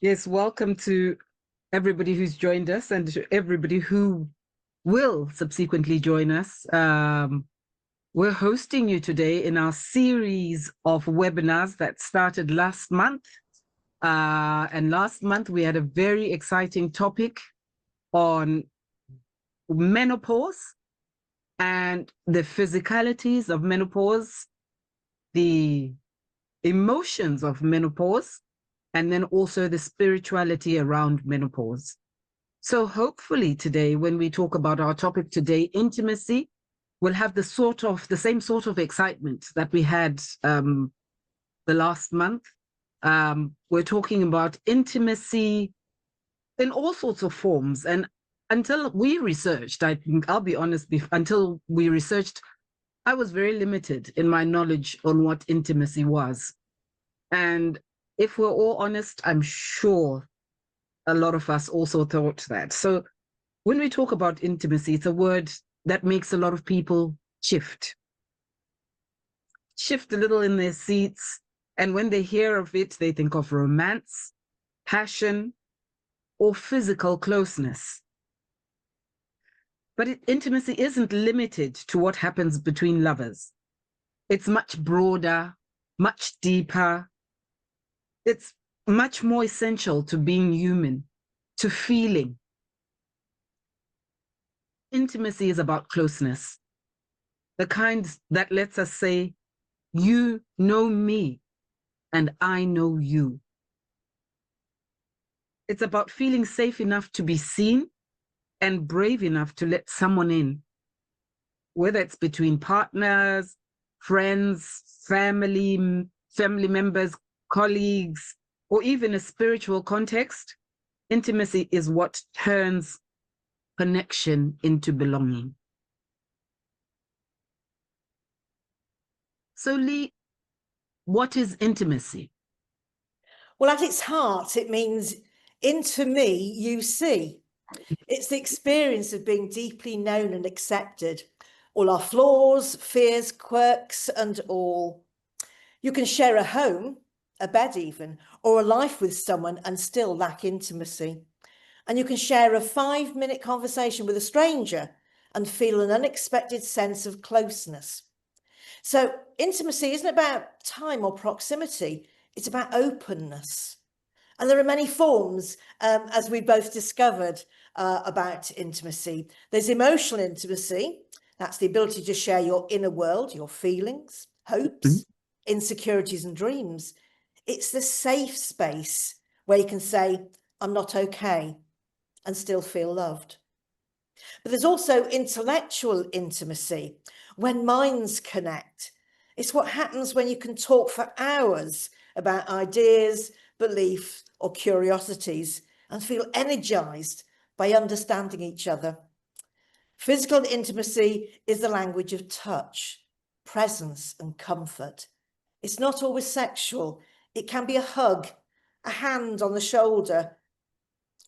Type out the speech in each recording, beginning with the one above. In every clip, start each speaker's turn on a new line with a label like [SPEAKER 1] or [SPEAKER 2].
[SPEAKER 1] Yes, welcome to everybody who's joined us and to everybody who will subsequently join us. We're hosting you today in our series of webinars that started last month. And last month we had a very exciting topic on menopause and the physicalities of menopause, the emotions of menopause, and then also the spirituality around menopause. So hopefully today, when we talk about our topic today, intimacy, we'll have the same sort of excitement that we had the last month. We're talking about intimacy in all sorts of forms. And until we researched, I think I'll be honest, until we researched, I was very limited in my knowledge on what intimacy was. And if we're all honest, I'm sure a lot of us also thought that. So when we talk about intimacy, it's a word that makes a lot of people shift a little in their seats. And when they hear of it, they think of romance, passion, or physical closeness. But intimacy isn't limited to what happens between lovers. It's much broader, much deeper. It's much more essential to being human, to feeling. Intimacy is about closeness, the kind that lets us say, you know me and I know you. It's about feeling safe enough to be seen and brave enough to let someone in, whether it's between partners, friends, family members, colleagues, or even a spiritual context. Intimacy is what turns connection into belonging. So, Lee, what is intimacy?
[SPEAKER 2] Well, at its heart, it means into me, you see. It's the experience of being deeply known and accepted. All our flaws, fears, quirks, and all. You can share a home, a bed even, or a life with someone and still lack intimacy. And you can share a 5-minute conversation with a stranger and feel an unexpected sense of closeness. So intimacy isn't about time or proximity, it's about openness. And there are many forms, as we both discovered, about intimacy. There's emotional intimacy. That's the ability to share your inner world, your feelings, hopes, insecurities and dreams. It's the safe space where you can say, I'm not okay, and still feel loved. But there's also intellectual intimacy, when minds connect. It's what happens when you can talk for hours about ideas, beliefs, or curiosities and feel energized by understanding each other. Physical intimacy is the language of touch, presence, and comfort. It's not always sexual. It can be a hug, a hand on the shoulder,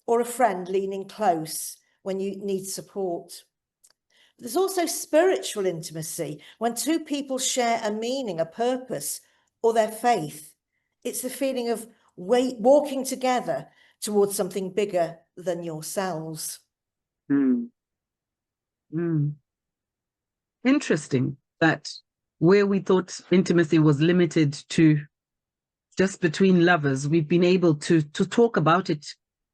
[SPEAKER 2] or a friend leaning close when you need support. There's also spiritual intimacy, when two people share a meaning, a purpose, or their faith. It's the feeling of walking together towards something bigger than yourselves.
[SPEAKER 1] Interesting that where we thought intimacy was limited to just between lovers, we've been able to talk about it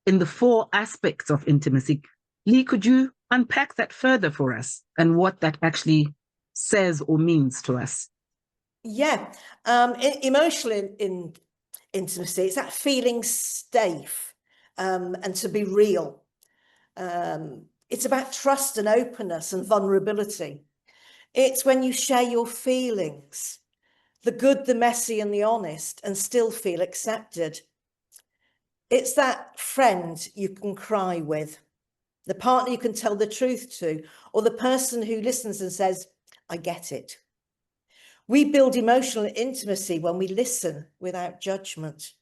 [SPEAKER 1] in the 4 aspects of intimacy. Lee, could you unpack that further for us and what that actually says or means to us?
[SPEAKER 2] Yeah, emotional intimacy, it's that feeling safe and to be real. It's about trust and openness and vulnerability. It's when you share your feelings, the good, the messy, and the honest, and still feel accepted. It's that friend you can cry with, the partner you can tell the truth to, or the person who listens and says, I get it. We build emotional intimacy when we listen without judgment,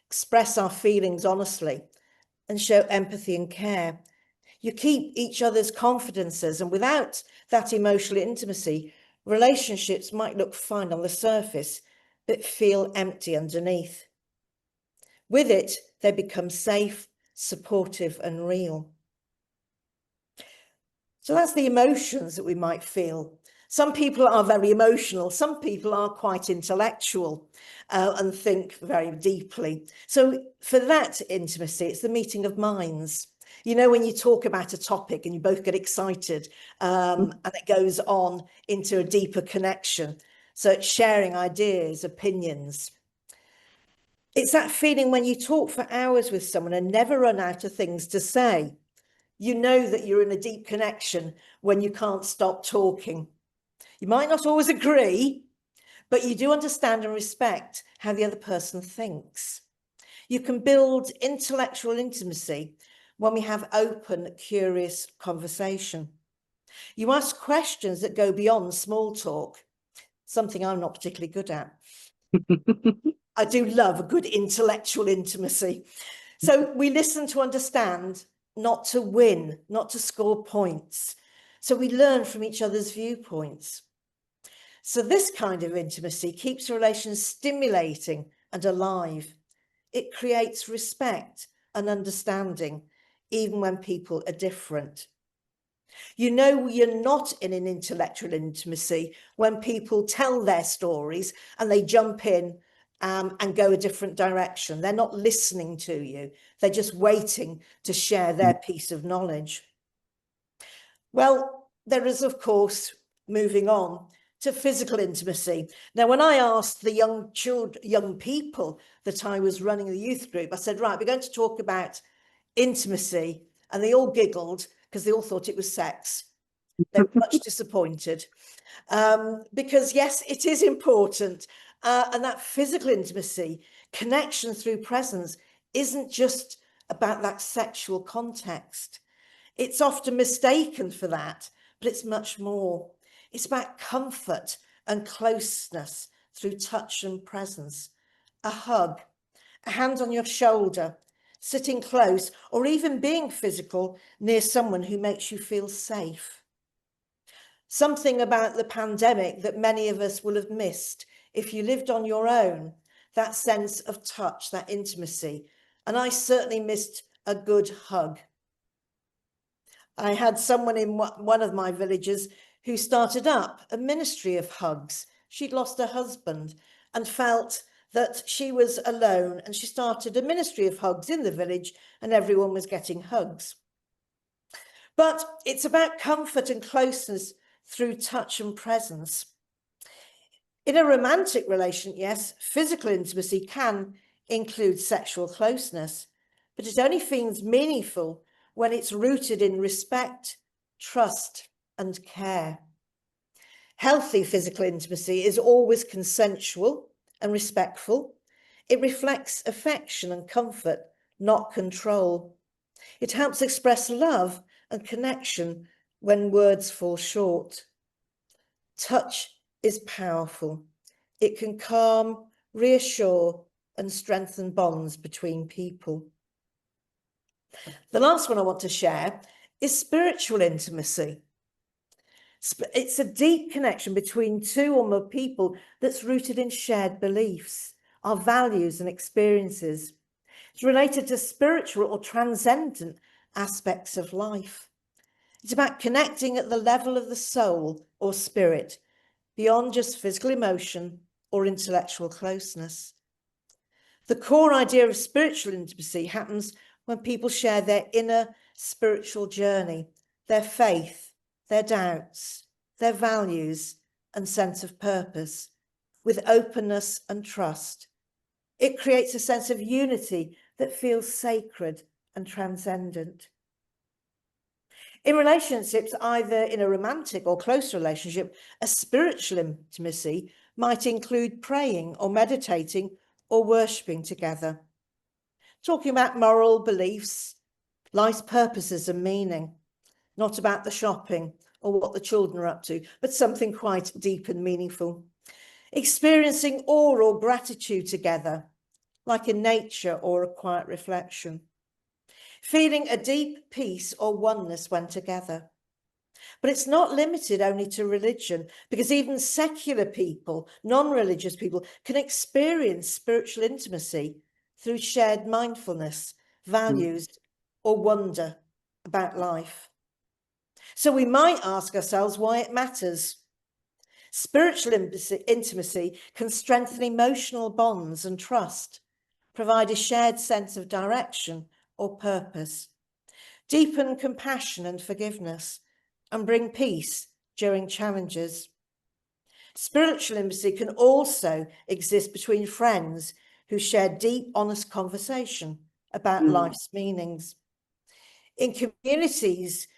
[SPEAKER 2] express our feelings honestly, and show empathy and care. You keep each other's confidences, and without that emotional intimacy, relationships might look fine on the surface, but feel empty underneath. With it, They become safe, supportive, and real. So that's the emotions that we might feel. Some people are very emotional. Some people are quite intellectual and think very deeply. So for that intimacy, it's the meeting of minds. You know, when you talk about a topic and you both get excited and it goes on into a deeper connection. So it's sharing ideas, opinions. It's that feeling when you talk for hours with someone and never run out of things to say. You know that you're in a deep connection when you can't stop talking. You might not always agree, but you do understand and respect how the other person thinks. You can build intellectual intimacy when we have open, curious conversation. You ask questions that go beyond small talk, something I'm not particularly good at. I do love a good intellectual intimacy. So we listen to understand, not to win, not to score points. So we learn from each other's viewpoints. So this kind of intimacy keeps relations stimulating and alive. It creates respect and understanding, even when people are different. You know, you're not in an intellectual intimacy when people tell their stories and they jump in and go a different direction. They're not listening to you. They're just waiting to share their piece of knowledge. Well, there is, of course, moving on to physical intimacy. Now, when I asked the young people that I was running the youth group, I said, right, we're going to talk about intimacy. And they all giggled because they all thought it was sex. They were much disappointed because, yes, it is important. And that physical intimacy, connection through presence, isn't just about that sexual context. It's often mistaken for that, but it's much more. It's about comfort and closeness through touch and presence. A hug, a hand on your shoulder, sitting close, or even being physical near someone who makes you feel safe. Something about the pandemic that many of us will have missed if you lived on your own, that sense of touch, that intimacy. And I certainly missed a good hug. I had someone in one of my villages who started up a ministry of hugs. She'd lost her husband and felt that she was alone, and she started a ministry of hugs in the village and everyone was getting hugs. But it's about comfort and closeness through touch and presence. In a romantic relation, yes, physical intimacy can include sexual closeness, but it only feels meaningful when it's rooted in respect, trust, and care. Healthy physical intimacy is always consensual and respectful. It reflects affection and comfort, not control. It helps express love and connection when words fall short. Touch is powerful. It can calm, reassure, and strengthen bonds between people. The last one I want to share is spiritual intimacy. It's a deep connection between two or more people that's rooted in shared beliefs, our values and experiences. It's related to spiritual or transcendent aspects of life. It's about connecting at the level of the soul or spirit, beyond just physical emotion or intellectual closeness. The core idea of spiritual intimacy happens when people share their inner spiritual journey, their faith, their doubts, their values and sense of purpose, with openness and trust. It creates a sense of unity that feels sacred and transcendent. In relationships, either in a romantic or close relationship, a spiritual intimacy might include praying or meditating or worshipping together. Talking about moral beliefs, life's purposes and meaning, not about the shopping or what the children are up to, but something quite deep and meaningful. Experiencing awe or gratitude together, like in nature or a quiet reflection. Feeling a deep peace or oneness when together. But it's not limited only to religion, because even secular people, non-religious people, can experience spiritual intimacy through shared mindfulness, values, or wonder about life. So we might ask ourselves why it matters. Spiritual intimacy can strengthen emotional bonds and trust, provide a shared sense of direction or purpose, deepen compassion and forgiveness, and bring peace during challenges. Spiritual intimacy can also exist between friends who share deep, honest conversation about life's meanings. In communities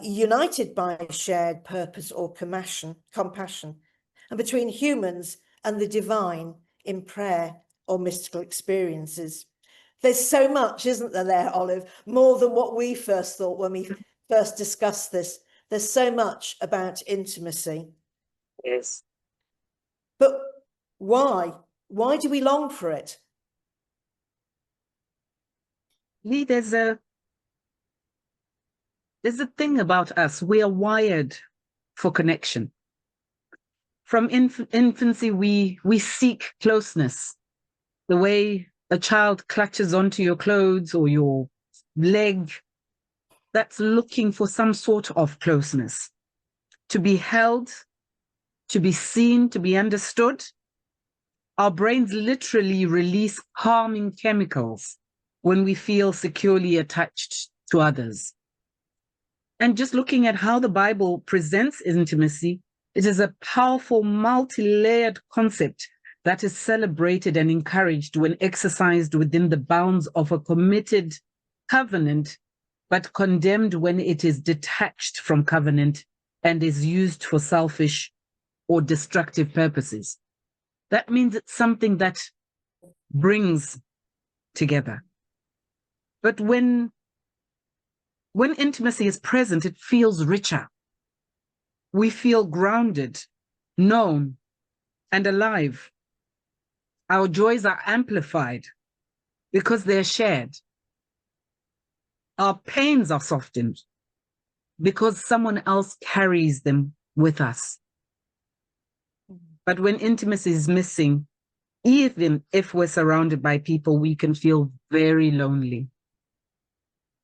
[SPEAKER 2] united by shared purpose or compassion, and between humans and the divine in prayer or mystical experiences. There's so much, isn't there, Olive? More than what we first thought when we first discussed this. There's so much about intimacy.
[SPEAKER 1] Yes.
[SPEAKER 2] But why? Why do we long for it?
[SPEAKER 1] Lee, there's a thing about us. We are wired for connection. From infancy, we seek closeness. The way a child clutches onto your clothes or your leg, that's looking for some sort of closeness. To be held, to be seen, to be understood. Our brains literally release calming chemicals when we feel securely attached to others. And just looking at how the Bible presents intimacy, it is a powerful, multi-layered concept that is celebrated and encouraged when exercised within the bounds of a committed covenant, but condemned when it is detached from covenant and is used for selfish or destructive purposes. That means it's something that brings together. But when intimacy is present, it feels richer. We feel grounded, known, and alive. Our joys are amplified because they're shared. Our pains are softened because someone else carries them with us. But when intimacy is missing, even if we're surrounded by people, we can feel very lonely.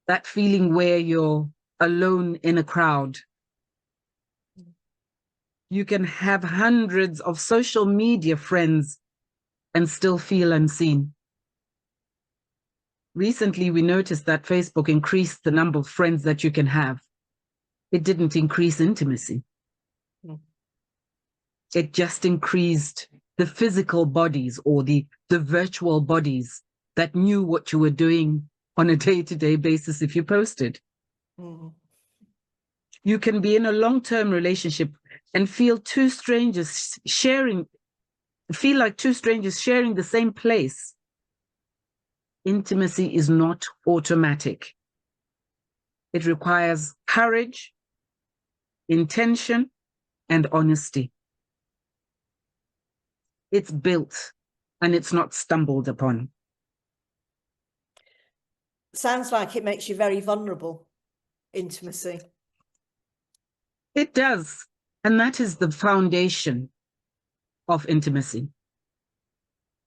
[SPEAKER 1] That feeling where you're alone in a crowd. You can have hundreds of social media friends and still feel unseen. Recently, we noticed that Facebook increased the number of friends that you can have. It didn't increase intimacy. It just increased the physical bodies or the virtual bodies that knew what you were doing on a day-to-day basis if you posted. You can be in a long-term relationship and feel like two strangers sharing the same place. Intimacy is not automatic. It requires courage, intention, and honesty. It's built and it's not stumbled upon.
[SPEAKER 2] Sounds like it makes you very vulnerable, intimacy.
[SPEAKER 1] It does. And that is the foundation of intimacy.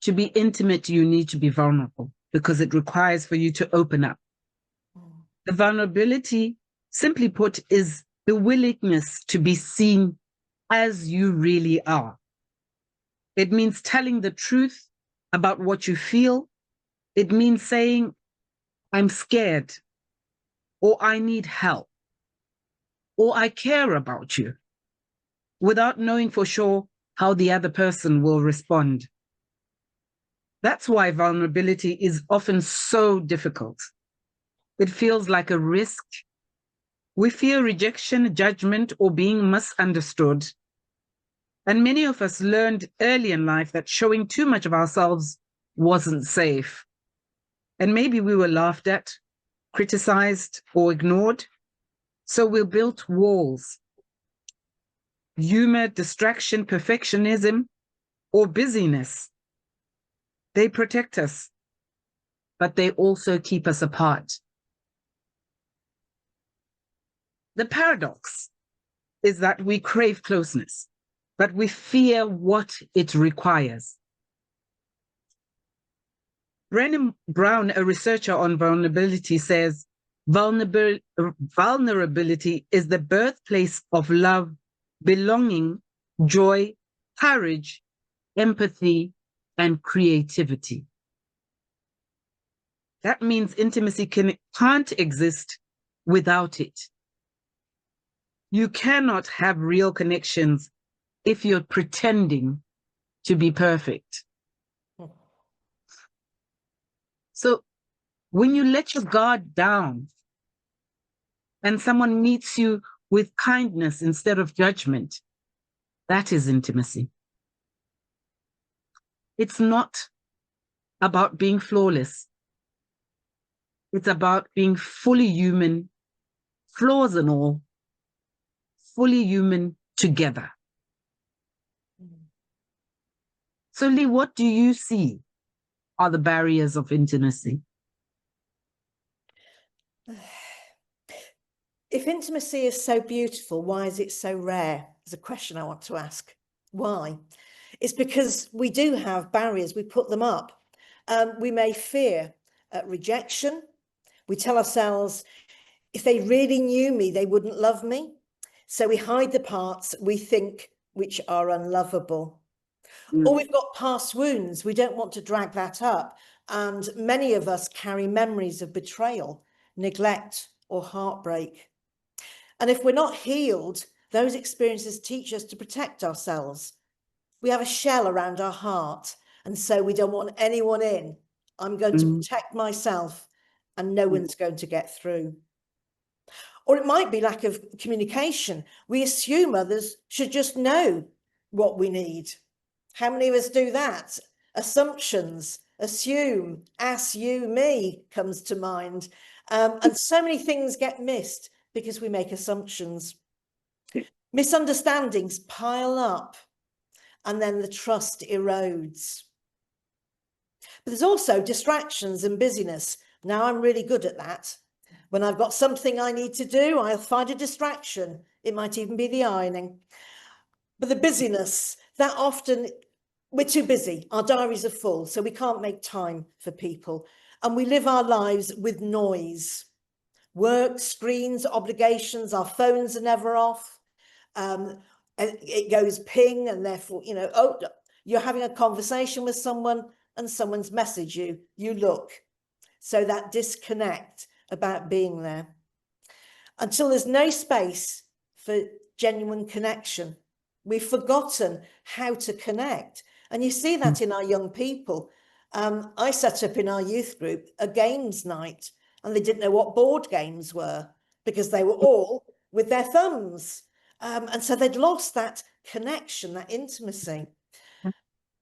[SPEAKER 1] To be intimate, you need to be vulnerable because it requires for you to open up. The vulnerability, simply put, is the willingness to be seen as you really are. It means telling the truth about what you feel. It means saying, I'm scared, or I need help, or I care about you, without knowing for sure how the other person will respond. That's why vulnerability is often so difficult. It feels like a risk. We fear rejection, judgment, or being misunderstood. And many of us learned early in life that showing too much of ourselves wasn't safe. And maybe we were laughed at, criticized, or ignored. So we built walls. Humor, distraction, perfectionism, or busyness. They protect us, but they also keep us apart. The paradox is that we crave closeness, but we fear what it requires. Brené Brown, a researcher on vulnerability, says vulnerability is the birthplace of love, belonging, joy, courage, empathy, and creativity. That means intimacy can't exist without it. You cannot have real connections if you're pretending to be perfect. So when you let your guard down and someone meets you with kindness instead of judgment, that is intimacy. It's not about being flawless. It's about being fully human, flaws and all, fully human together. So Lee, what do you see are the barriers of intimacy?
[SPEAKER 2] If intimacy is so beautiful, why is it so rare? Is a question I want to ask. Why? It's because we do have barriers. We put them up. We may fear rejection. We tell ourselves, if they really knew me, they wouldn't love me. So we hide the parts we think which are unlovable. Or we've got past wounds. We don't want to drag that up. And many of us carry memories of betrayal, neglect, or heartbreak. And if we're not healed, those experiences teach us to protect ourselves. We have a shell around our heart, and so we don't want anyone in. I'm going to protect myself, and no one's going to get through. Or it might be lack of communication. We assume others should just know what we need. How many of us do that? Assumptions, assume, ask you, me comes to mind. And so many things get missed because we make assumptions. Misunderstandings pile up, and then the trust erodes. But there's also distractions and busyness. Now I'm really good at that. When I've got something I need to do, I'll find a distraction. It might even be the ironing. But the busyness, that often, we're too busy. Our diaries are full, so we can't make time for people. And we live our lives with noise. Work, screens, obligations, our phones are never off. It goes ping, and therefore, oh, you're having a conversation with someone and someone's messaged you, you look. So that disconnect about being there. Until there's no space for genuine connection, we've forgotten how to connect. And you see that in our young people. I set up in our youth group a games night, and they didn't know what board games were because they were all with their thumbs. And so they'd lost that connection, that intimacy.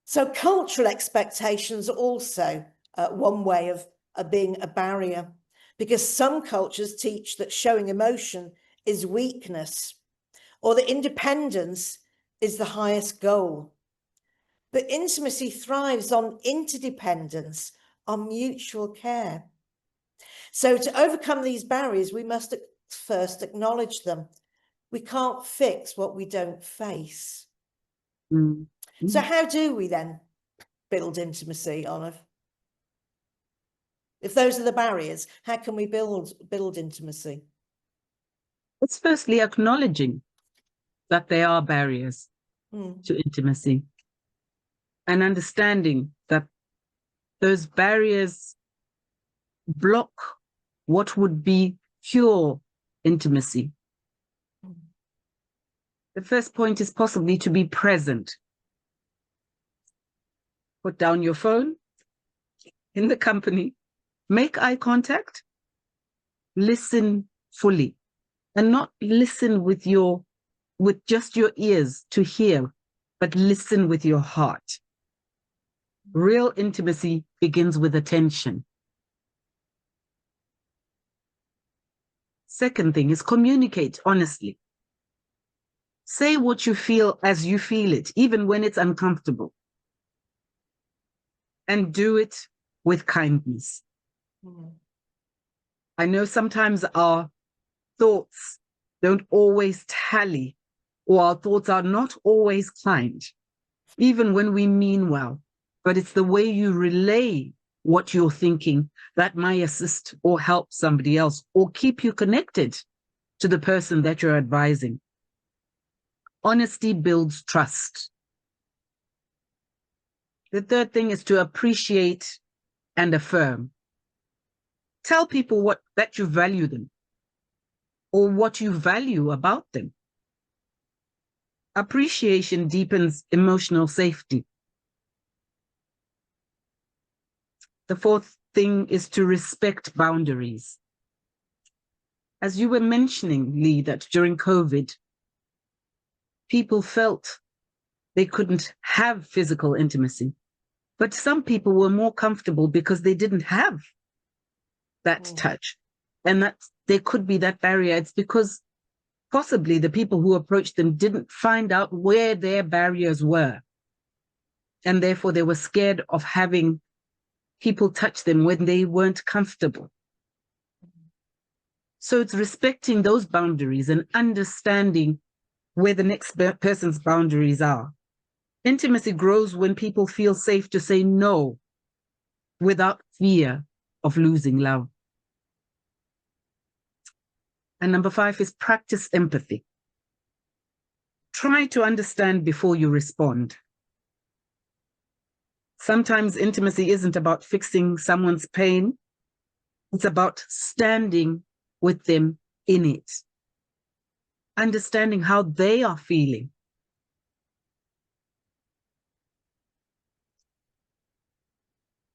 [SPEAKER 2] So cultural expectations are also one way of being a barrier, because some cultures teach that showing emotion is weakness, or that independence is the highest goal. But intimacy thrives on interdependence, on mutual care. So to overcome these barriers, we must first acknowledge them. We can't fix what we don't face. So how do we then build intimacy, Olive? If those are the barriers, how can we build intimacy?
[SPEAKER 1] It's firstly acknowledging that there are barriers to intimacy, and understanding that those barriers block what would be pure intimacy. The first point is possibly to be present. Put down your phone in the company, make eye contact, listen fully, and not listen with just your ears to hear, but listen with your heart. Real intimacy begins with attention. Second thing is communicate honestly. Say what you feel as you feel it, even when it's uncomfortable. And do it with kindness. I know sometimes our thoughts don't always tally, or our thoughts are not always kind, even when we mean well. But it's the way you relay what you're thinking that might assist or help somebody else or keep you connected to the person that you're advising. Honesty builds trust. The third thing is to appreciate and affirm. Tell people that you value them or what you value about them. Appreciation deepens emotional safety. The fourth thing is to respect boundaries. As you were mentioning, Lee, that during COVID, people felt they couldn't have physical intimacy, but some people were more comfortable because they didn't have that touch. And that there could be that barrier. It's because possibly the people who approached them didn't find out where their barriers were. And therefore they were scared of having people touch them when they weren't comfortable. So it's respecting those boundaries and understanding where the next person's boundaries are. Intimacy grows when people feel safe to say no without fear of losing love. And number 5 is practice empathy. Try to understand before you respond. Sometimes intimacy isn't about fixing someone's pain. It's about standing with them in it, understanding how they are feeling.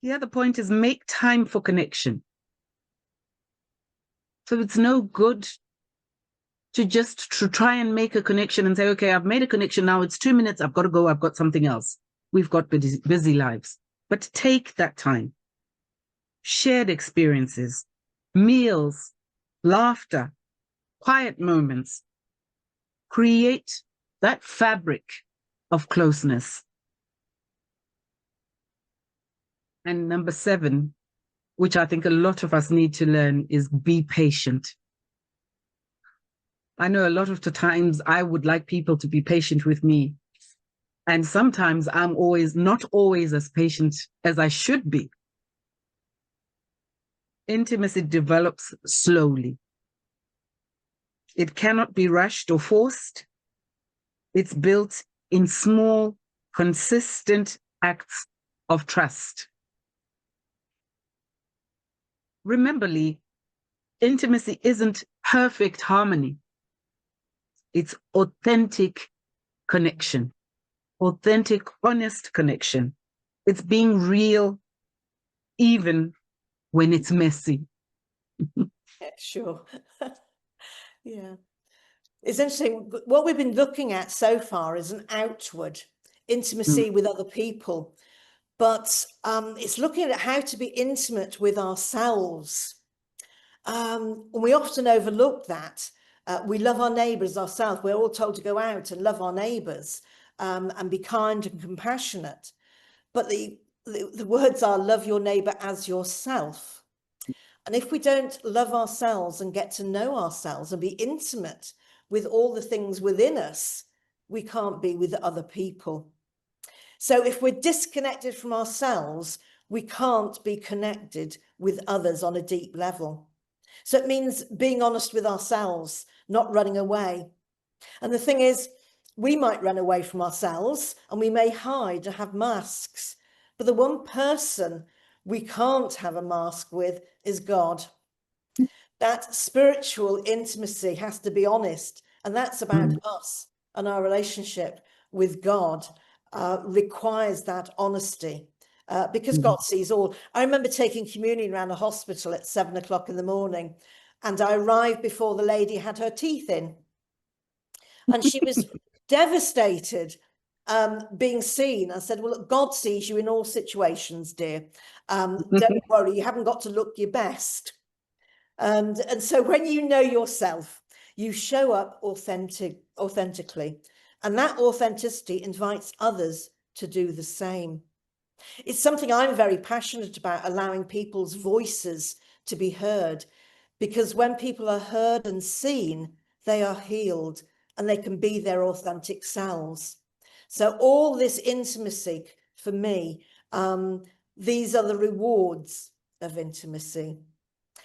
[SPEAKER 1] The other point is make time for connection. So it's no good to just try and make a connection and say, okay, I've made a connection now, it's 2 minutes, I've got to go, I've got something else. We've got busy lives. But take that time. Shared experiences, meals, laughter, quiet moments. Create that fabric of closeness. And number 7, which I think a lot of us need to learn, is be patient. I know a lot of the times I would like people to be patient with me. And sometimes I'm not always as patient as I should be. Intimacy develops slowly. It cannot be rushed or forced. It's built in small, consistent acts of trust. Remember, Lee, intimacy isn't perfect harmony. It's authentic connection, authentic, honest connection. It's being real, even when it's messy.
[SPEAKER 2] Yeah, sure. Yeah. It's interesting. What we've been looking at so far is an outward intimacy with other people, but it's looking at how to be intimate with ourselves. We often overlook that. We love our neighbours ourselves. We're all told to go out and love our neighbours and be kind and compassionate. But the words are love your neighbour as yourself. And if we don't love ourselves and get to know ourselves and be intimate with all the things within us, we can't be with other people. So if we're disconnected from ourselves, we can't be connected with others on a deep level. So it means being honest with ourselves, not running away. And the thing is, we might run away from ourselves and we may hide and have masks, but the one person we can't have a mask with is God. That spiritual intimacy has to be honest, and that's about us and our relationship with God requires that honesty because God sees all. I remember taking communion around a hospital at 7 o'clock in the morning, and I arrived before the lady had her teeth in, and she was devastated being seen. I said, well, look, God sees you in all situations, dear. Don't worry, you haven't got to look your best. And so when you know yourself, you show up authentically, and that authenticity invites others to do the same. It's something I'm very passionate about, allowing people's voices to be heard, because when people are heard and seen, they are healed and they can be their authentic selves. So all this intimacy for me These are the rewards of intimacy.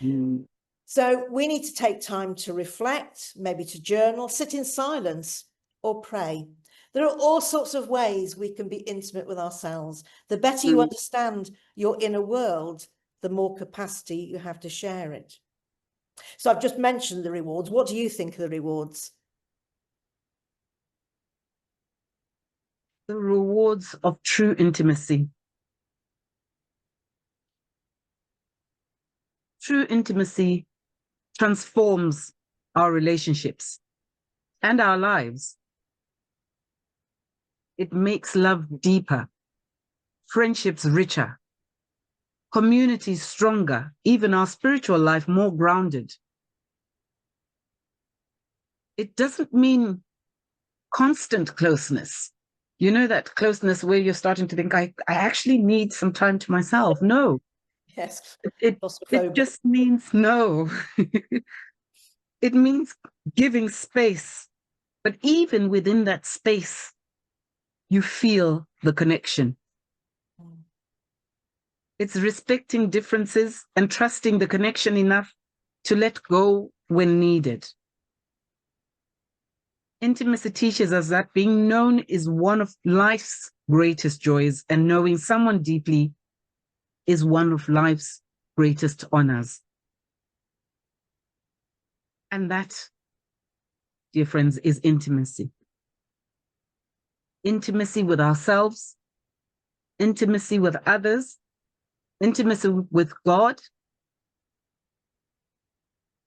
[SPEAKER 1] Mm.
[SPEAKER 2] So we need to take time to reflect, maybe to journal, sit in silence, or pray. There are all sorts of ways we can be intimate with ourselves. The better you understand your inner world, the more capacity you have to share it. So I've just mentioned the rewards. What do you think of the rewards?
[SPEAKER 1] The rewards of true intimacy. True intimacy transforms our relationships and our lives. It makes love deeper, friendships richer, communities stronger, even our spiritual life more grounded. It doesn't mean constant closeness. You know, that closeness where you're starting to think, I actually need some time to myself. No,
[SPEAKER 2] Yes,
[SPEAKER 1] it just means no. It means giving space. But even within that space, you feel the connection. It's respecting differences and trusting the connection enough to let go when needed. Intimacy teaches us that being known is one of life's greatest joys, and knowing someone deeply is one of life's greatest honors. And that, dear friends, is intimacy. Intimacy with ourselves, intimacy with others, intimacy with God.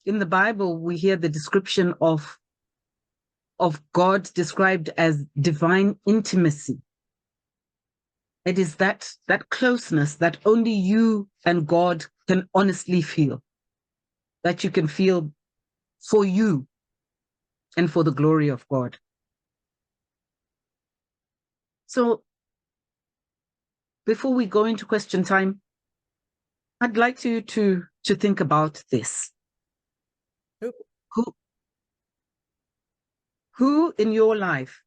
[SPEAKER 1] In the Bible, we hear the description of God described as divine intimacy. It is that closeness that only you and God can honestly feel, that you can feel for you and for the glory of God. So before we go into question time, I'd like you to think about this. Who in your life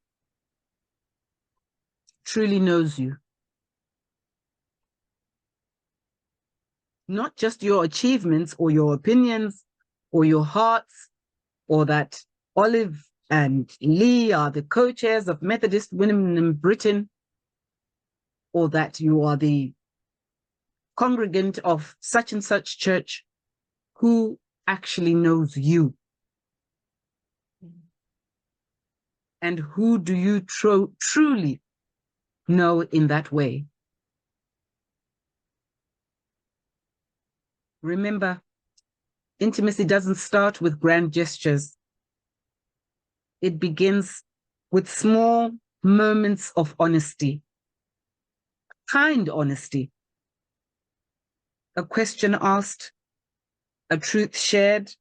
[SPEAKER 1] truly knows you? Not just your achievements or your opinions or your hearts, or that Olive and Lee are the co-chairs of Methodist Women in Britain, or that you are the congregant of such and such church. Who actually knows you? And who do you truly know in that way? Remember, intimacy doesn't start with grand gestures. It begins with small moments of honesty, kind honesty, a question asked, a truth shared,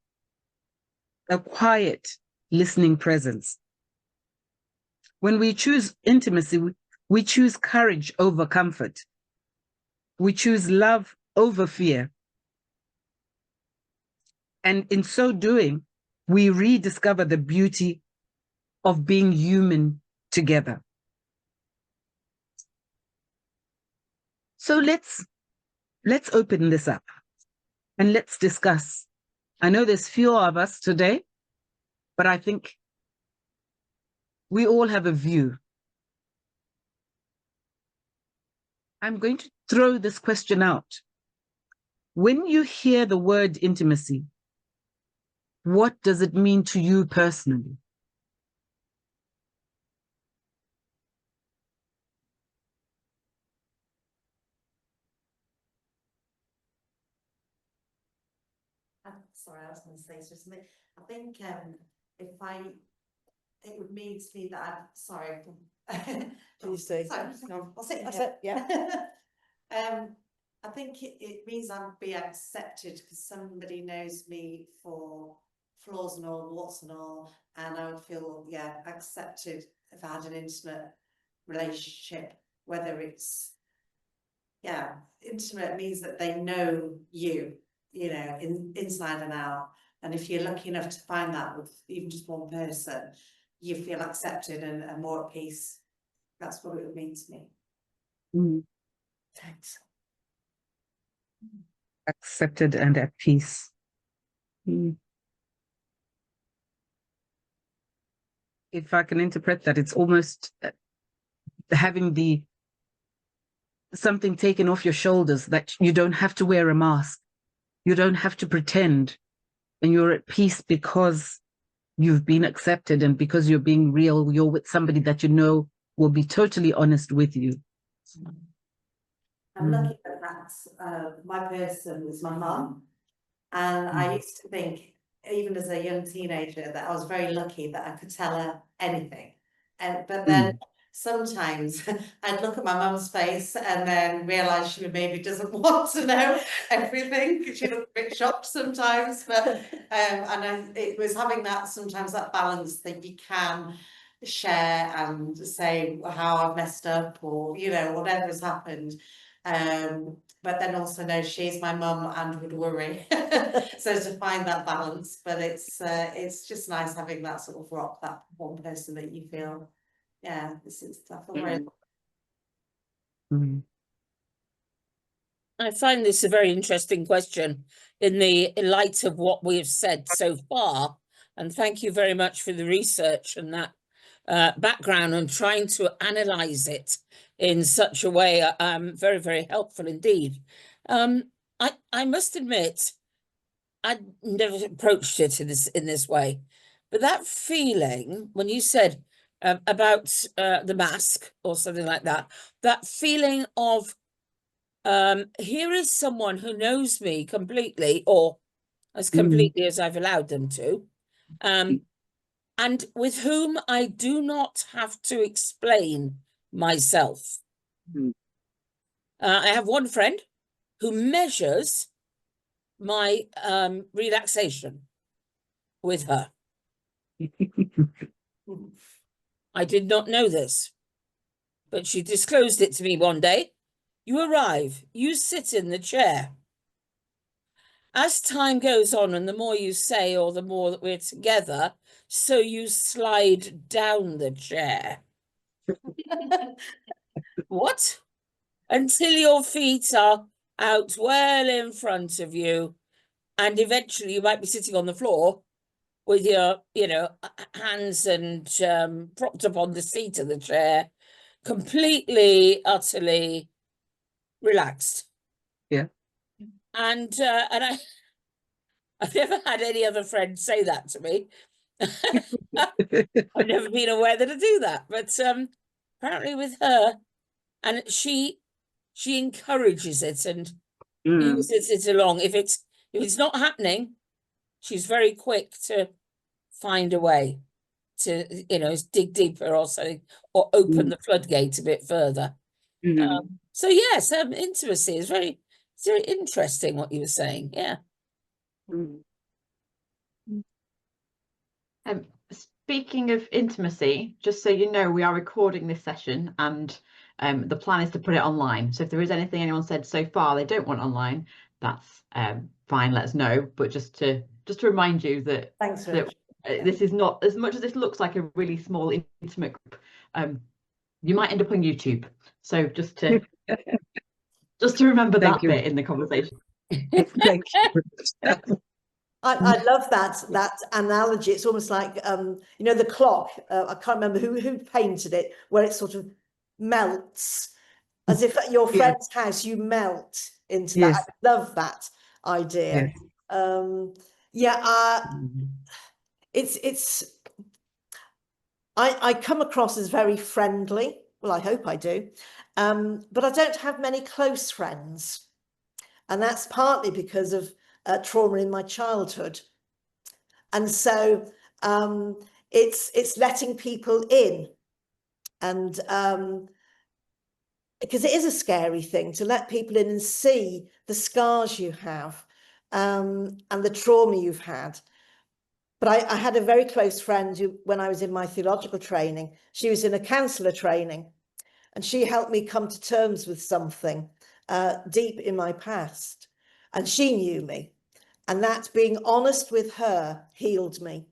[SPEAKER 1] a quiet listening presence. When we choose intimacy, we choose courage over comfort. We choose love over fear. And in so doing, we rediscover the beauty of being human together. So let's open this up and let's discuss. I know there's fewer of us today, but I think we all have a view. I'm going to throw this question out. When you hear the word intimacy, what does it mean to you personally?
[SPEAKER 3] Sorry, I was going to say something. I think it would mean to me that sorry.
[SPEAKER 2] You say?
[SPEAKER 3] No,
[SPEAKER 2] That's it. Yeah.
[SPEAKER 3] I think it means I'll be accepted because somebody knows me for flaws and all, warts and all, and I would feel accepted if I had an intimate relationship. Whether it's intimate means that they know you, inside and out. And if you're lucky enough to find that with even just one person, you feel accepted and more at peace. That's what it would mean to me.
[SPEAKER 1] Mm.
[SPEAKER 2] Thanks.
[SPEAKER 1] accepted and at peace. If I can interpret that, it's almost having something taken off your shoulders, that you don't have to wear a mask. You don't have to pretend, and you're at peace because you've been accepted and because you're being real. You're with somebody that you know will be totally honest with you.
[SPEAKER 3] I'm lucky that my person was my mum, and I used to think, even as a young teenager, that I was very lucky that I could tell her anything. But then sometimes I'd look at my mum's face and then realise she maybe doesn't want to know everything, because she looked a bit shocked sometimes. But it was having that sometimes that balance that you can share and say how I've messed up, or whatever has happened. But then also know she's my mum and would worry. So to find that balance, but it's just nice having that sort of rock, that one person that you feel, this is stuff.
[SPEAKER 4] I find this a very interesting question in the light of what we have said so far, and thank you very much for the research and that background and trying to analyze it in such a way. Very, very helpful indeed. I must admit, I'd never approached it in this way, but that feeling when you said about the mask or something like that, that feeling of here is someone who knows me completely, or as completely as I've allowed them to, and with whom I do not have to explain myself. I have one friend who measures my relaxation with her. I did not know this, but she disclosed it to me one day. You arrive, you sit in the chair. As time goes on and the more you say or the more that we're together, so you slide down the chair. What? Until your feet are out well in front of you, and eventually you might be sitting on the floor with your, hands and propped up on the seat of the chair, completely, utterly relaxed.
[SPEAKER 1] Yeah.
[SPEAKER 4] And I've never had any other friend say that to me. I've never been aware that I do that, but apparently with her, and she encourages it and uses it along. If it's not happening, she's very quick to find a way to dig deeper or something, or open the floodgate a bit further. So yes, intimacy is very interesting what you were saying. Yeah.
[SPEAKER 5] Speaking of intimacy, just so you know, we are recording this session, and the plan is to put it online. So if there is anything anyone said so far they don't want online, that's fine, let us know. But just to remind you that, this is not, as much as this looks like a really small intimate group, you might end up on YouTube. So just to remember that bit in the conversation.
[SPEAKER 1] Thank you.
[SPEAKER 2] I love that analogy. It's almost like the clock. I can't remember who painted it, where it sort of melts, as if at your friend's house you melt into that. I love that idea. It's I come across as very friendly. Well, I hope I do, but I don't have many close friends, and that's partly because of trauma in my childhood. And so it's letting people in, and because it is a scary thing to let people in and see the scars you have and the trauma you've had. But I had a very close friend who, when I was in my theological training, she was in a counsellor training, and she helped me come to terms with something deep in my past, and she knew me. And that being honest with her healed me.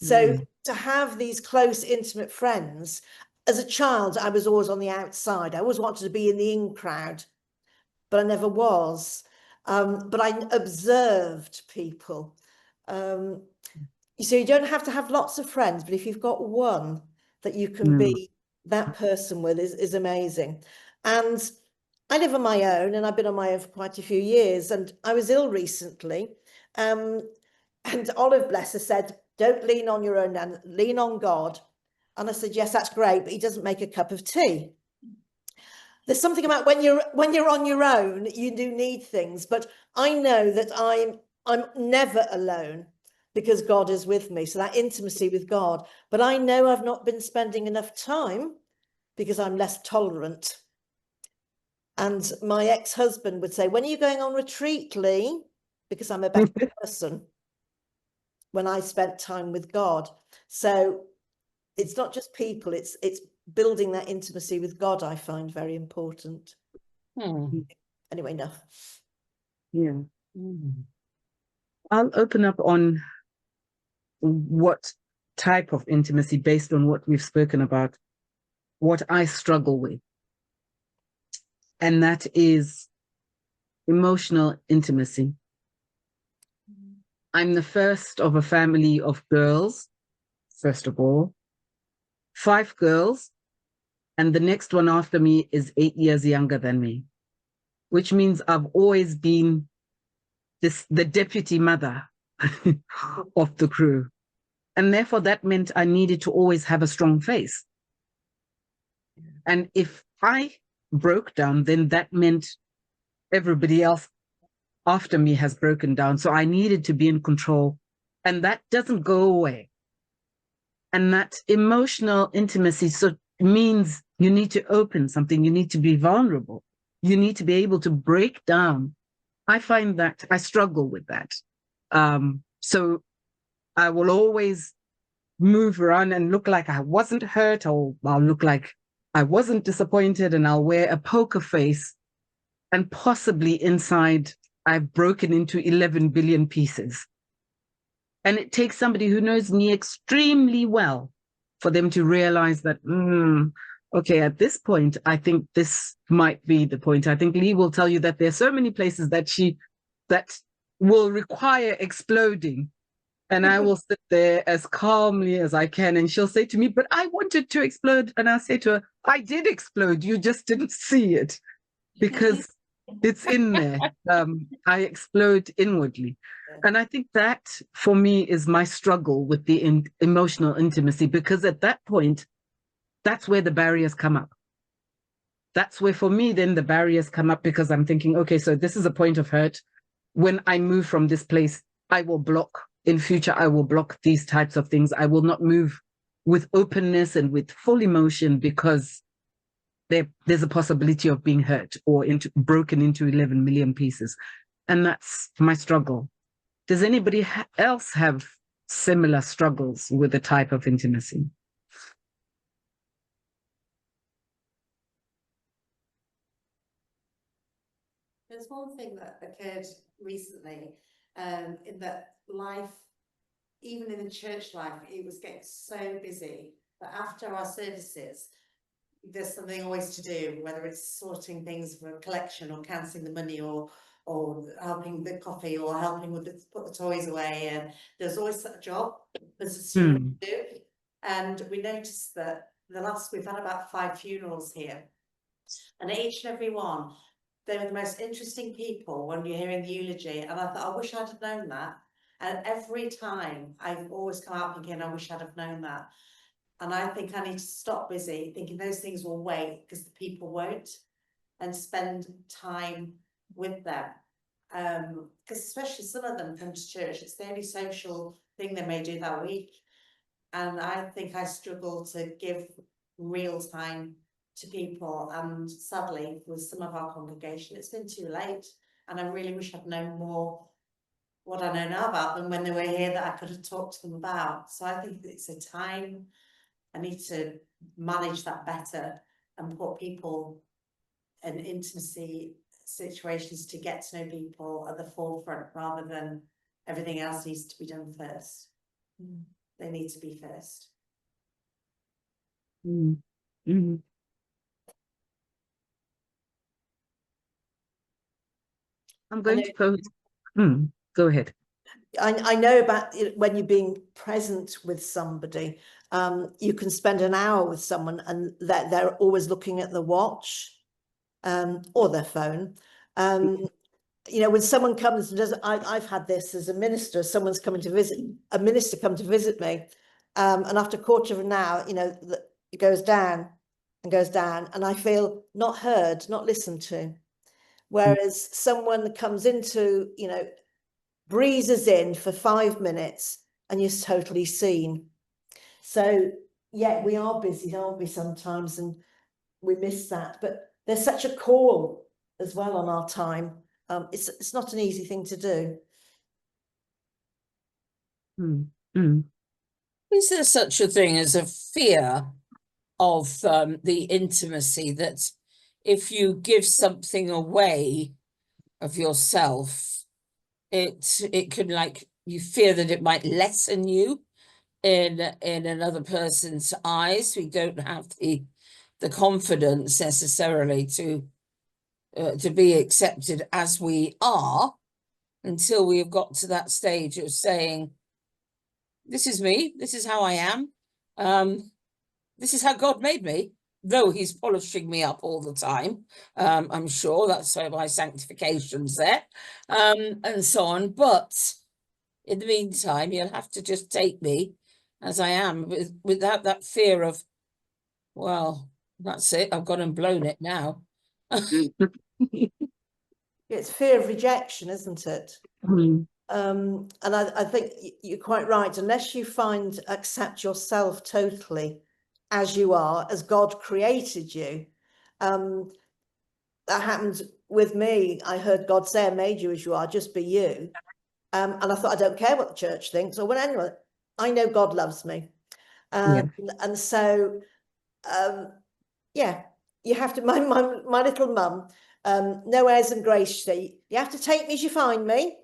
[SPEAKER 2] So to have these close, intimate friends, as a child, I was always on the outside. I always wanted to be in the in crowd. but I never was. But I observed people. So you don't have to have lots of friends, but if you've got one that you can be that person with is amazing. And I live on my own, and I've been on my own for quite a few years, and I was ill recently. And Olive, bless her, said, don't lean on your own, Nan, lean on God. And I said, yes, that's great, but he doesn't make a cup of tea. There's something about when you're on your own, you do need things, but I know that I'm never alone because God is with me. So that intimacy with God, but I know I've not been spending enough time because I'm less tolerant. And my ex-husband would say, when are you going on retreat, Lee? Because I'm a better person when I spent time with God. So it's not just people, it's building that intimacy with God I find very important. Anyway, enough.
[SPEAKER 1] Yeah. I'll open up on what type of intimacy based on what we've spoken about, what I struggle with. And that is emotional intimacy. I'm the first of a family of girls, first of all, 5 girls, and the next one after me is 8 years younger than me, which means I've always been the deputy mother of the crew. And therefore that meant I needed to always have a strong face. And if I broke down, then that meant everybody else after me has broken down. So I needed to be in control, and that doesn't go away. And that emotional intimacy means you need to open something, you need to be vulnerable, you need to be able to break down. I find that I struggle with that. So I will always move around and look like I wasn't hurt, or I'll look like I wasn't disappointed, and I'll wear a poker face, and possibly inside I've broken into 11 billion pieces. And it takes somebody who knows me extremely well for them to realize that, okay, at this point, I think this might be the point. I think Lee will tell you that there are so many places that will require exploding. And I will sit there as calmly as I can. And she'll say to me, but I wanted to explode. And I'll say to her, I did explode. You just didn't see it because it's in there. I explode inwardly. And I think that for me is my struggle with the emotional intimacy, because at that point, that's where the barriers come up. That's where for me, then the barriers come up, because I'm thinking, okay, so this is a point of hurt. When I move from this place, I will block. In future, I will block these types of things. I will not move with openness and with full emotion, because there's a possibility of being hurt or broken into 11 million pieces. And that's my struggle. Does anybody else have similar struggles with the type of intimacy?
[SPEAKER 3] There's one thing that occurred recently, in that life, even in the church life, it was getting so busy that after our services, there's something always to do, whether it's sorting things for a collection or counting the money or helping the coffee or helping with put the toys away, and there's always a job there's a to do. And we noticed that we've had about 5 funerals here, and each and every one, they were the most interesting people when you're hearing the eulogy, and I thought, I wish I'd have known that. And every time I've always come out thinking, I wish I'd have known that. And I think I need to stop busy thinking those things will wait, because the people won't, and spend time with them. Because especially some of them come to church, it's the only social thing they may do that week. And I think I struggle to give real time to people, and sadly with some of our congregation it's been too late, and I really wish I'd known more what I know now about them when they were here, that I could have talked to them about. So I think it's a time I need to manage that better and put people in intimacy situations to get to know people at the forefront, rather than everything else needs to be done first. They need to be first.
[SPEAKER 1] I'm going to pose. Go ahead.
[SPEAKER 2] I know about when you're being present with somebody, you can spend an hour with someone and they're always looking at the watch or their phone. You know, when someone comes and does, I've had this as a minister, someone's coming to visit, a minister come to visit me, and after a quarter of an hour, you know, it goes down and goes down, and I feel not heard, not listened to. Whereas someone comes into, you know, breezes in for 5 minutes and you're totally seen. So yeah, we are busy, aren't we, sometimes, and we miss that, but there's such a call as well on our time. It's not an easy thing to do.
[SPEAKER 4] Is there such a thing as a fear of the intimacy, that if you give something away of yourself, it could, like, you fear that it might lessen you in another person's eyes? We don't have the confidence necessarily to be accepted as we are until we have got to that stage of saying, this is me, this is how I am, this is how God made me, though he's polishing me up all the time. I'm sure that's why my sanctification's there, and so on. But in the meantime, you'll have to just take me as I am, without that fear of, well, that's it, I've gone and blown it now.
[SPEAKER 2] It's fear of rejection, isn't it? And I think you're quite right. Unless you accept yourself totally as you are, as God created you, that happened with me. I heard God say, I made you as you are, just be you. And I thought, I don't care what the church thinks. Or well, anyway, I know God loves me. And so, yeah, you have to, my little mum, no airs and grace, she said, you have to take me as you find me.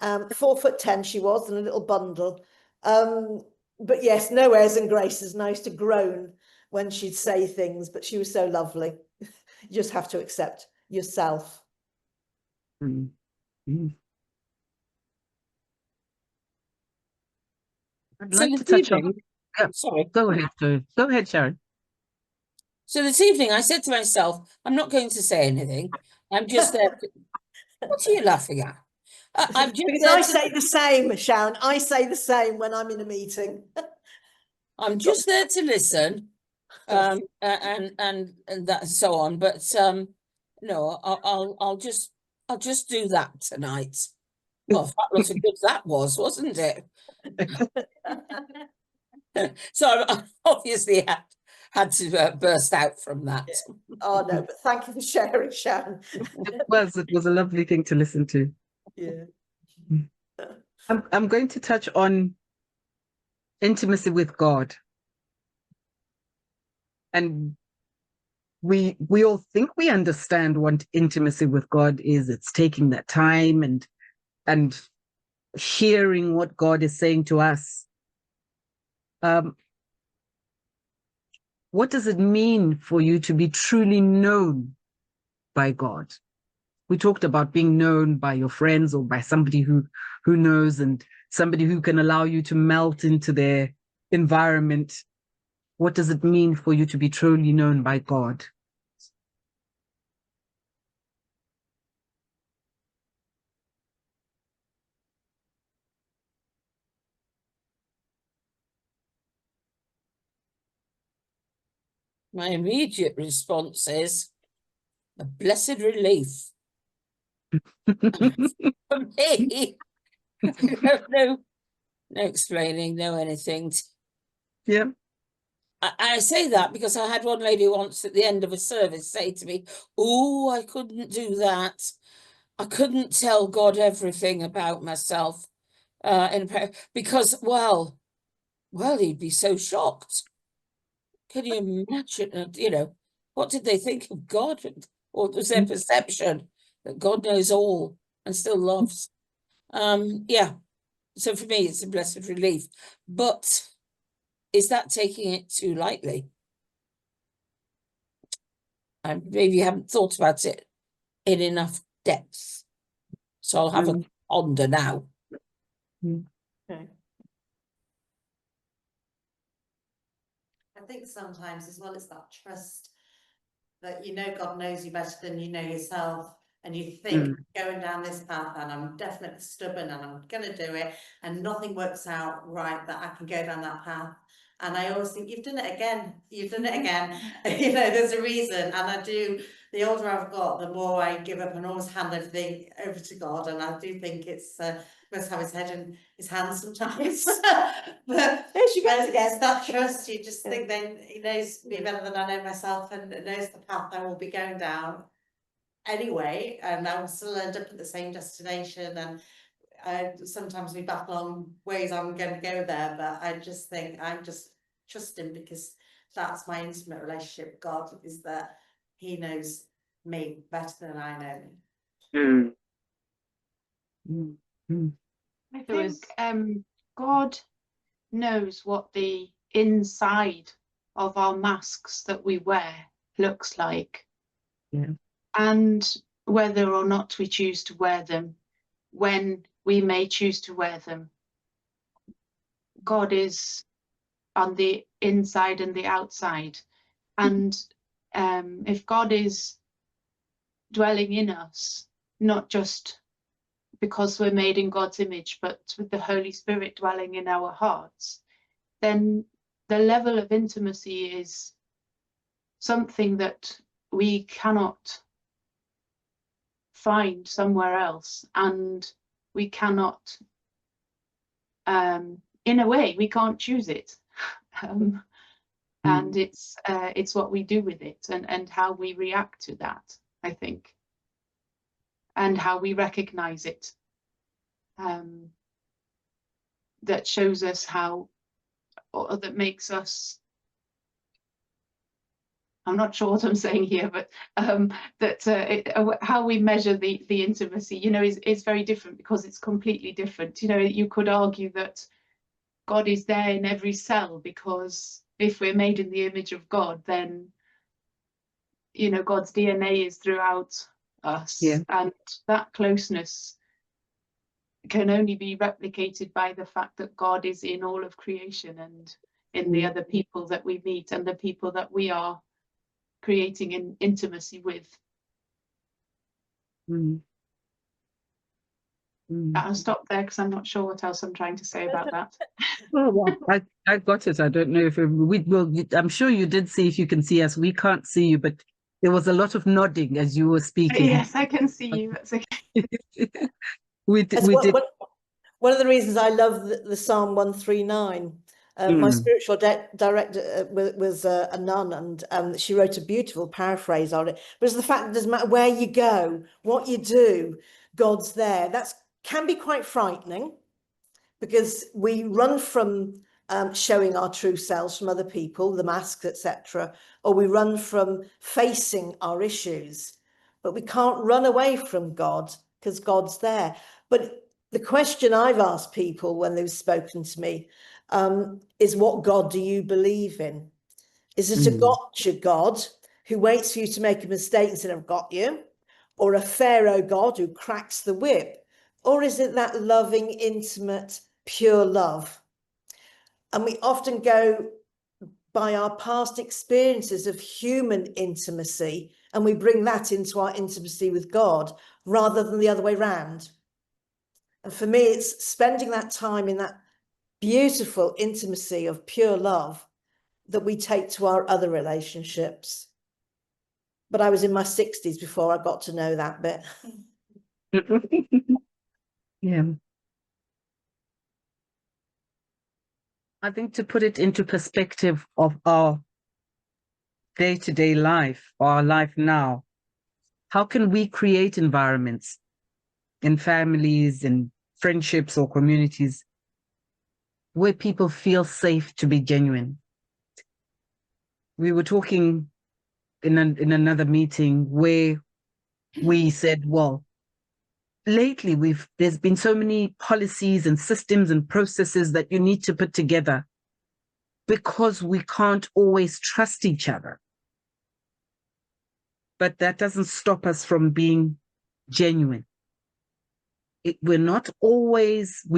[SPEAKER 2] 4'10" she was, and a little bundle. But yes, no airs and graces. And I used to groan when she'd say things, but she was so lovely. You just have to accept yourself.
[SPEAKER 1] I'd like to touch on.
[SPEAKER 4] Sorry.
[SPEAKER 1] Go ahead, Sharon.
[SPEAKER 4] So this evening I said to myself, I'm not going to say anything. I'm just there. What are you laughing at? I'm just
[SPEAKER 2] because I say the same, Sharon. I say the same when I'm in a meeting.
[SPEAKER 4] I'm just there to listen, and that so on. But no, I'll just do that tonight. Well, that was good. That was, wasn't it? So I obviously had to burst out from that.
[SPEAKER 2] Oh no, but thank you for sharing, Sharon.
[SPEAKER 1] It was a lovely thing to listen to.
[SPEAKER 2] Yeah.
[SPEAKER 1] I'm going to touch on intimacy with God. And we all think we understand what intimacy with God is. It's taking that time and hearing what God is saying to us. What does it mean for you to be truly known by God? We talked about being known by your friends or by somebody who knows, and somebody who can allow you to melt into their environment. What does it mean for you to be truly known by God?
[SPEAKER 4] My immediate response is a blessed relief. For me, no explaining, no anything.
[SPEAKER 1] Yeah.
[SPEAKER 4] I say that because I had one lady once at the end of a service say to me, oh, I couldn't do that. I couldn't tell God everything about myself because, well, he'd be so shocked. Can you imagine, what did they think of God? What was their perception that God knows all and still loves? Yeah. So for me, it's a blessed relief. But is that taking it too lightly? And maybe you haven't thought about it in enough depth. So I'll have a ponder now.
[SPEAKER 2] Okay.
[SPEAKER 3] I think sometimes as well it's that trust that you know God knows you better than you know yourself, and you think going down this path and I'm definitely stubborn and I'm gonna do it and nothing works out right, that I can go down that path. And I always think you've done it again, you know, there's a reason. And I do, the older I've got, the more I give up and always hand everything over to God. And I do think it's must have his head in his hands sometimes. But it's that trust. You just think then he knows me better than I know myself, and knows the path I will be going down anyway, and I will still end up at the same destination. And sometimes we battle on ways I'm going to go there, but I just think I'm just trusting, because that's my intimate relationship with God, is that he knows me better than I know me.
[SPEAKER 6] I think God knows what the inside of our masks that we wear looks like, and whether or not we choose to wear them, when we may choose to wear them. God is on the inside and the outside, and if God is dwelling in us, not just because we're made in God's image, but with the Holy Spirit dwelling in our hearts, then the level of intimacy is something that we cannot find somewhere else, and we cannot, in a way, we can't choose it. And it's what we do with it, and how we react to that, I think, and how we recognize it, that shows us how, or that makes us, I'm not sure what I'm saying here, but how we measure the intimacy, you know, is very different, because it's completely different. You know, you could argue that God is there in every cell, because if we're made in the image of God, then, you know, God's DNA is throughout us, and that closeness can only be replicated by the fact that God is in all of creation, and in the other people that we meet, and the people that we are creating an intimacy with. I'll stop there, because I'm not sure what else I'm trying to say about that.
[SPEAKER 1] Oh, well, I got it. I don't know if we will. I'm sure you did see, if you can see us. We can't see you, but there was a lot of nodding as you were speaking.
[SPEAKER 6] Yes, I can see you. That's okay.
[SPEAKER 1] we did.
[SPEAKER 2] One of the reasons I love the Psalm 139. My spiritual director was a nun, and she wrote a beautiful paraphrase on it. But it's the fact that it doesn't matter where you go, what you do, God's there. That can be quite frightening, because we run from showing our true selves from other people, the masks, etc., or we run from facing our issues. But we can't run away from God, because God's there. But the question I've asked people when they've spoken to me is, what God do you believe in? Is it a gotcha God who waits for you to make a mistake and said, I've got you? Or a Pharaoh God who cracks the whip? Or is it that loving, intimate, pure love? And we often go by our past experiences of human intimacy, and we bring that into our intimacy with God, rather than the other way around. And for me, it's spending that time in that beautiful intimacy of pure love that we take to our other relationships. But I was in my 60s before I got to know that bit.
[SPEAKER 1] I think, to put it into perspective of our day-to-day life, our life now, how can we create environments in families and friendships or communities where people feel safe to be genuine? We were talking in another meeting where we said, well, lately there's been so many policies and systems and processes that you need to put together, because we can't always trust each other. But that doesn't stop us from being genuine. we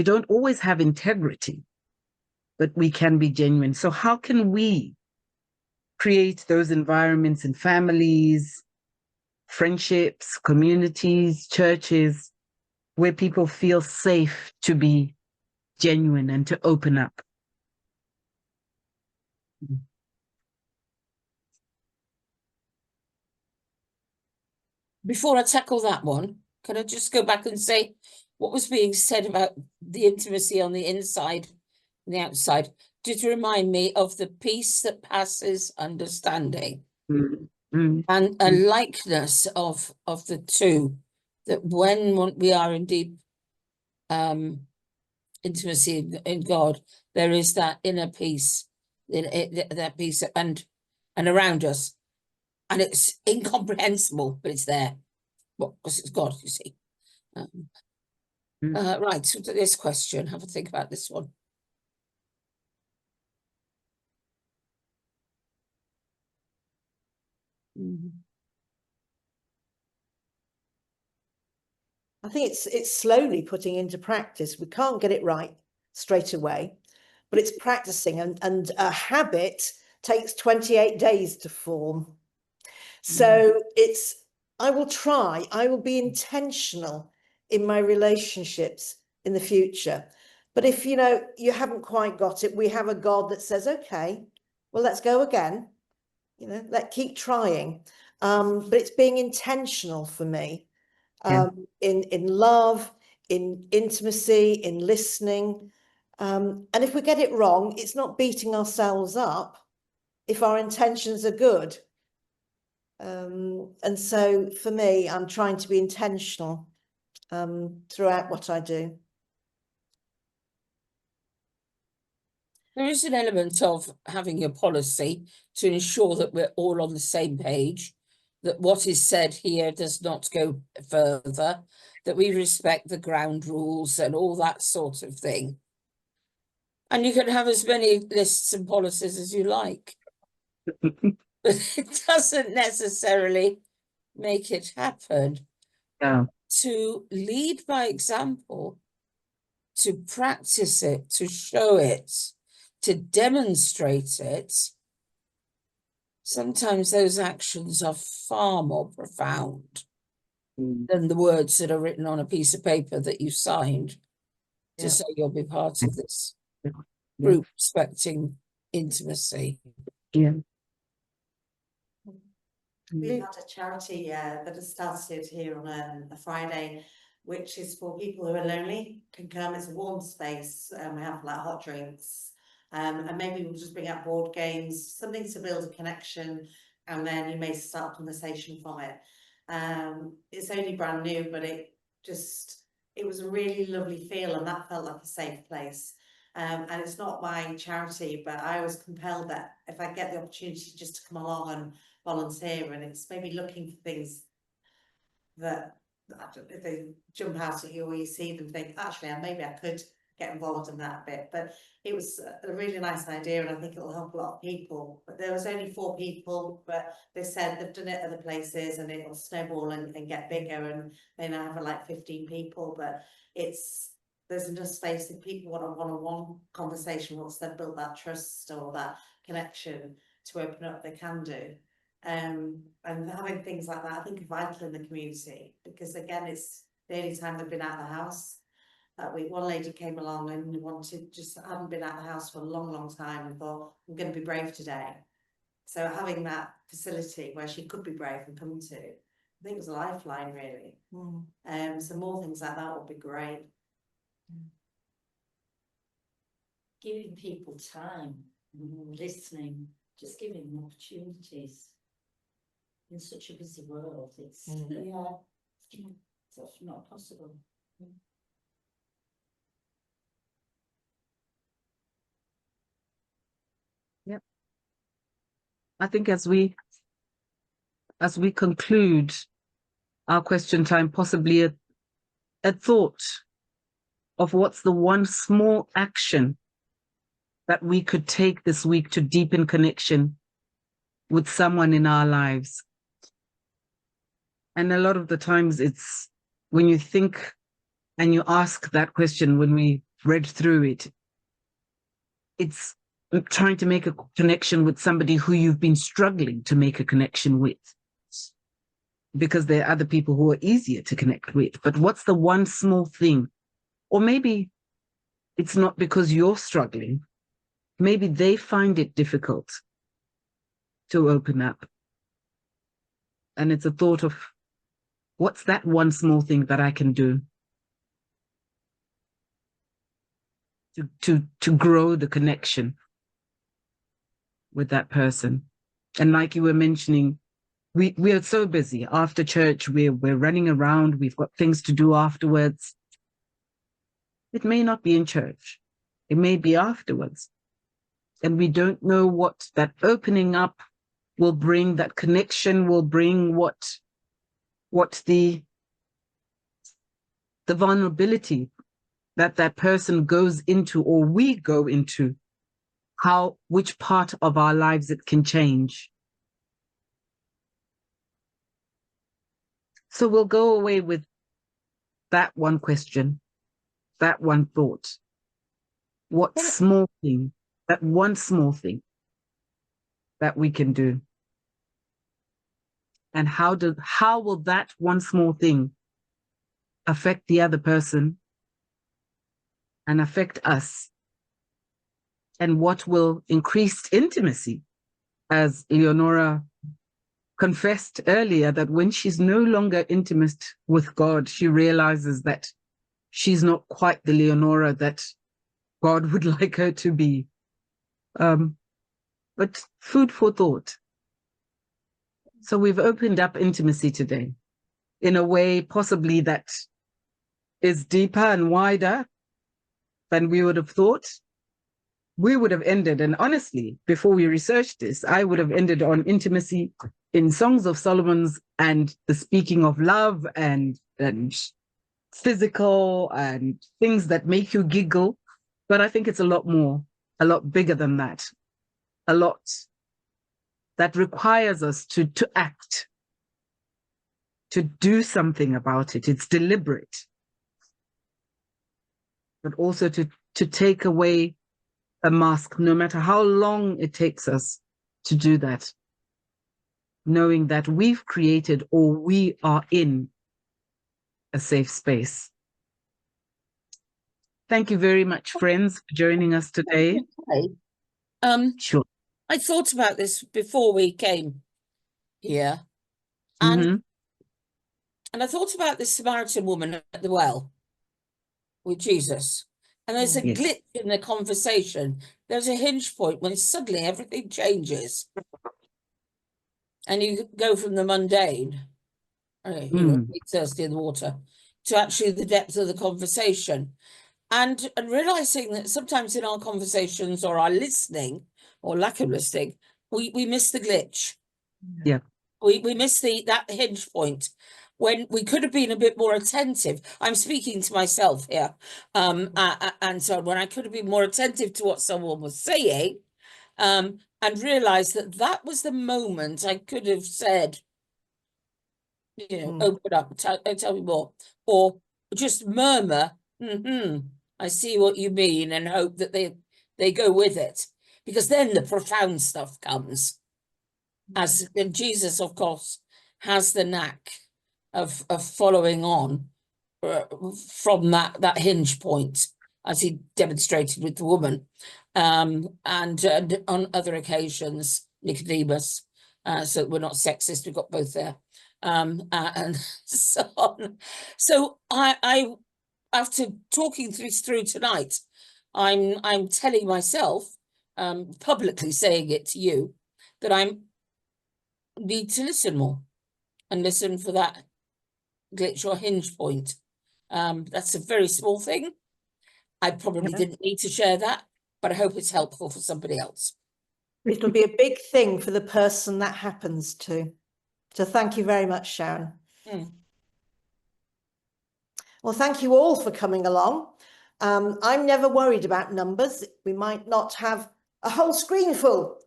[SPEAKER 1] don't always have integrity, but we can be genuine. So how can we create those environments in families, friendships, communities, churches, where people feel safe to be genuine and to open up?
[SPEAKER 4] Before I tackle that one, can I just go back and say what was being said about the intimacy on the inside and the outside? Did remind me of the peace that passes understanding. And a likeness of the two, that when we are in deep intimacy in God, there is that inner peace, that peace and around us, and it's incomprehensible, but it's there. Well, because it's God, you see. Right, so to this question, have a think about this one.
[SPEAKER 2] I think it's slowly putting into practice. We can't get it right straight away, but it's practicing, and a habit takes 28 days to form. So I will be intentional in my relationships in the future. But if you haven't quite got it, we have a God that says, okay, well, let's go again. Let's keep trying. But it's being intentional for me. In love, in intimacy, in listening. And if we get it wrong, it's not beating ourselves up if our intentions are good. And so for me, I'm trying to be intentional throughout what I do.
[SPEAKER 4] There is an element of having a policy to ensure that we're all on the same page, that what is said here does not go further, that we respect the ground rules and all that sort of thing. And you can have as many lists and policies as you like. But it doesn't necessarily make it happen.
[SPEAKER 1] Yeah.
[SPEAKER 4] To lead by example, to practice it, to show it, to demonstrate it, sometimes those actions are far more profound than the words that are written on a piece of paper that you signed to say you'll be part of this group respecting intimacy.
[SPEAKER 1] Yeah.
[SPEAKER 3] We've had a charity that has started here on a Friday, which is for people who are lonely, can come. It's a warm space. We have like hot drinks, and maybe we'll just bring out board games, something to build a connection, and then you may start a conversation from it. It's only brand new, but it was a really lovely feel, and that felt like a safe place. And it's not my charity, but I was compelled that if I get the opportunity just to come along and volunteer, and it's maybe looking for things that if they jump out at you or you see them think, actually maybe I could get involved in that a bit. But it was a really nice idea, and I think it'll help a lot of people. But there was only 4 people, but they said they've done it other places and it'll snowball and get bigger, and they now have like 15 people. But there's enough space if people want a one-on-one conversation once they've built that trust or that connection to open up, they can do. And having things like that, I think, are vital in the community, because again, it's the only time they've been out of the house. That week, one lady came along and hadn't been out of the house for a long time, and thought, I'm going to be brave today. So having that facility where she could be brave and come to, I think it was a lifeline, really. So more things like that would be great.
[SPEAKER 7] Giving people time, listening, just giving them opportunities. In such a busy world, it's it's often not possible.
[SPEAKER 1] Yep. I think as we conclude our question time, possibly a thought of what's the one small action that we could take this week to deepen connection with someone in our lives. And a lot of the times it's when you think and you ask that question when we read through it, it's trying to make a connection with somebody who you've been struggling to make a connection with, because there are other people who are easier to connect with. But what's the one small thing? Or maybe it's not because you're struggling. Maybe they find it difficult to open up. And it's a thought of, what's that one small thing that I can do to grow the connection with that person? And like you were mentioning, we are so busy after church, we're running around, we've got things to do afterwards. It may not be in church, it may be afterwards. And we don't know what that opening up will bring, that connection will bring, what the vulnerability that person goes into, or we go into, which part of our lives it can change. So we'll go away with that one question, that one thought. What small thing, that one small thing that we can do? And how will that one small thing affect the other person and affect us? And what will increase intimacy? As Leonora confessed earlier, that when she's no longer intimate with God, she realizes that she's not quite the Leonora that God would like her to be. But food for thought. So we've opened up intimacy today in a way possibly that is deeper and wider than we would have thought. We would have ended, and honestly, before we researched this, I would have ended on intimacy in Songs of Solomon's and the speaking of love and physical and things that make you giggle. But I think it's a lot more, a lot bigger than that. A lot that requires us to act, to do something about it. It's deliberate, but also to take away a mask, no matter how long it takes us to do that, knowing that we've created, or we are in, a safe space. Thank you very much, friends, for joining us today. Sure.
[SPEAKER 4] I thought about this before we came here, and I thought about this Samaritan woman at the well with Jesus. And there's a glitch in the conversation. There's a hinge point when suddenly everything changes. And you go from the mundane, thirsty in the water, to actually the depth of the conversation. And realizing that sometimes in our conversations or our listening or lack of listening, we miss the glitch.
[SPEAKER 1] Yeah.
[SPEAKER 4] We miss that hinge point when we could have been a bit more attentive. I'm speaking to myself here. And so when I could have been more attentive to what someone was saying, and realized that was the moment I could have said, open up, tell me more, or just murmur, I see what you mean, and hope that they go with it, because then the profound stuff comes. And Jesus, of course, has the knack of following on from that hinge point, as he demonstrated with the woman, and on other occasions, Nicodemus. So we're not sexist; we've got both there, and so on. So I after talking through tonight, I'm telling myself, publicly saying it to you, that I need to listen more and listen for that glitch or hinge point. That's a very small thing. I probably didn't need to share that, but I hope it's helpful for somebody else.
[SPEAKER 2] It'll be a big thing for the person that happens to. So thank you very much, Sharon. Well, thank you all for coming along. I'm never worried about numbers. We might not have a whole screen full,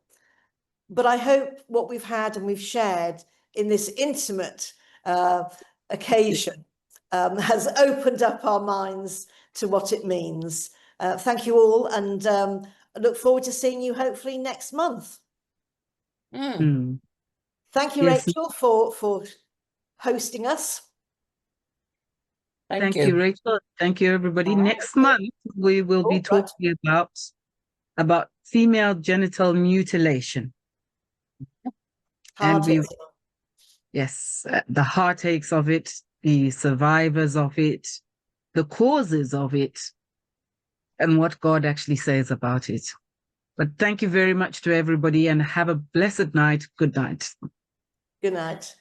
[SPEAKER 2] but I hope what we've had and we've shared in this intimate occasion has opened up our minds to what it means. Thank you all, and I look forward to seeing you hopefully next month. Thank you,
[SPEAKER 1] Yes.
[SPEAKER 2] Rachel, for hosting us.
[SPEAKER 1] Thank you, Rachel. Thank you, everybody. Next month, we will be talking about female genital mutilation. And yes, the heartaches of it, the survivors of it, the causes of it, and what God actually says about it. But thank you very much to everybody, and have a blessed night. Good night.
[SPEAKER 2] Good night.